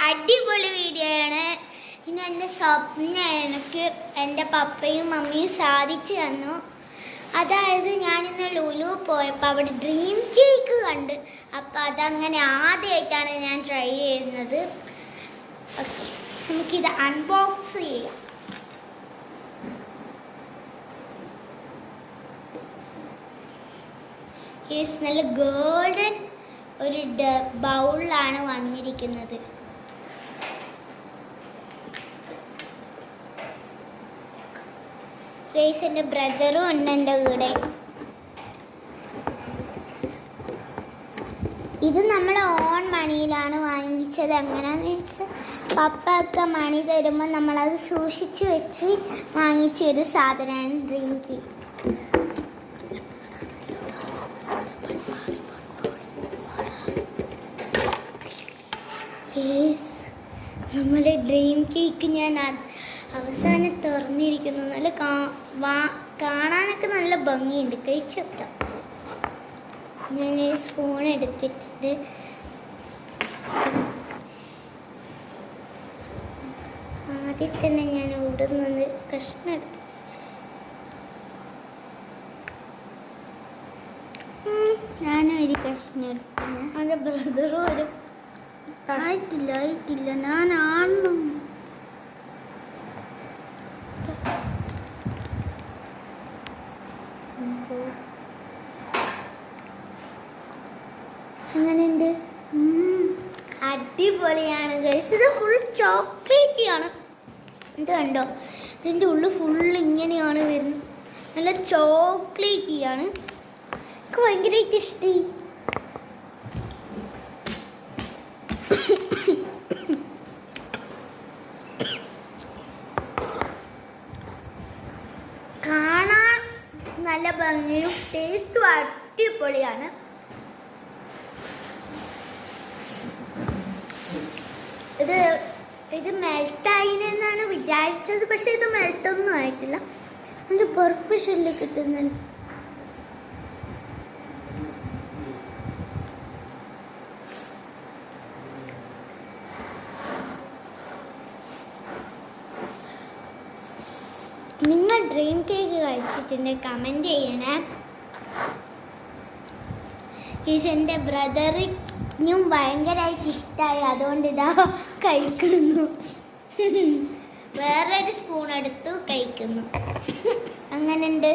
അടിപൊളി വീഡിയോ ആണ്. ഇന്ന് എൻ്റെ സ്വപ്നം എനിക്ക് എൻ്റെ പപ്പയും മമ്മിയും സാധിച്ചു തന്നു. അതായത് ഞാനിന്ന് ലുലു പോയപ്പോൾ അവിടെ ഡ്രീം കേക്ക് കണ്ട്. അപ്പോൾ അതങ്ങനെ ആദ്യമായിട്ടാണ് ഞാൻ ട്രൈ ചെയ്യുന്നത്. ഓക്കെ, നമുക്കിത് അൺബോക്സ് ചെയ്യാം. നല്ല ഗോൾഡൻ ഒരു ബൗളിലാണ് വന്നിരിക്കുന്നത്. ഗൈസ്, എൻ്റെ ബ്രദറും ഉണ്ട് എൻ്റെ കൂടെ. ഇത് നമ്മൾ ഓൺ മണിയിലാണ് വാങ്ങിച്ചത്. എങ്ങനെയാണെന്ന് വെച്ചാൽ പപ്പ ഒക്കെ മണി തരുമ്പോൾ നമ്മളത് സൂക്ഷിച്ച് വെച്ച് വാങ്ങിച്ച ഒരു സാധനമാണ് ഡ്രീം കേക്ക്. നമ്മുടെ ഡ്രീം കേക്ക് ഞാൻ അവസാനം തുറന്നിരിക്കുന്നു. നല്ല കാണാനൊക്കെ നല്ല ഭംഗിയുണ്ട്. കഴിച്ചെത്താം. ഞാനൊരു സ്പൂൺ എടുത്തിട്ടുണ്ട്. ആദ്യം തന്നെ ഞാൻ ഇവിടുന്ന് കഷ്ണം എടുത്തു. ഞാനും ഒരു കഷ്ണം എടുത്തു. എൻ്റെ ബ്രദറും ഒരു ആയിട്ടില്ല ഞാൻ ആണും. അങ്ങനെയുണ്ട്. അടിപൊളിയാണ് ഗൈസ്. ഇത് ഫുൾ ചോക്ലേറ്റ് ആണ്. ഇത് കണ്ടോ, ഇതിൻ്റെ ഉള്ളിൽ ഫുൾ ഇങ്ങനെയാണ് വരുന്നത്. നല്ല ചോക്ലേറ്റ് ആണ്. എനിക്ക് ഭയങ്കരമായിട്ട് ഇഷ്ടമായി. കാണാൻ നല്ല ഭംഗിയും ടേസ്റ്റും അടിപൊളിയാണ്. ഇത് മെൽട്ടായിനെന്നാണ് വിചാരിച്ചത്, പക്ഷെ ഇത് മെൽട്ടൊന്നും ആയിട്ടില്ല. നല്ല പെർഫെക്ഷനിൽ കിട്ടുന്നുണ്ട്. നിങ്ങൾ ഡ്രീം കേക്ക് കഴിച്ചിട്ടുണ്ടെങ്കിൽ കമൻറ്റ് ചെയ്യണേ. എൻ്റെ ബ്രദറിനും ഭയങ്കരമായിട്ട് ഇഷ്ടമായി. അതുകൊണ്ട് ഇതാ കഴിക്കുന്നു. വേറൊരു സ്പൂൺ എടുത്തു കഴിക്കുന്നു. അങ്ങനെയുണ്ട്.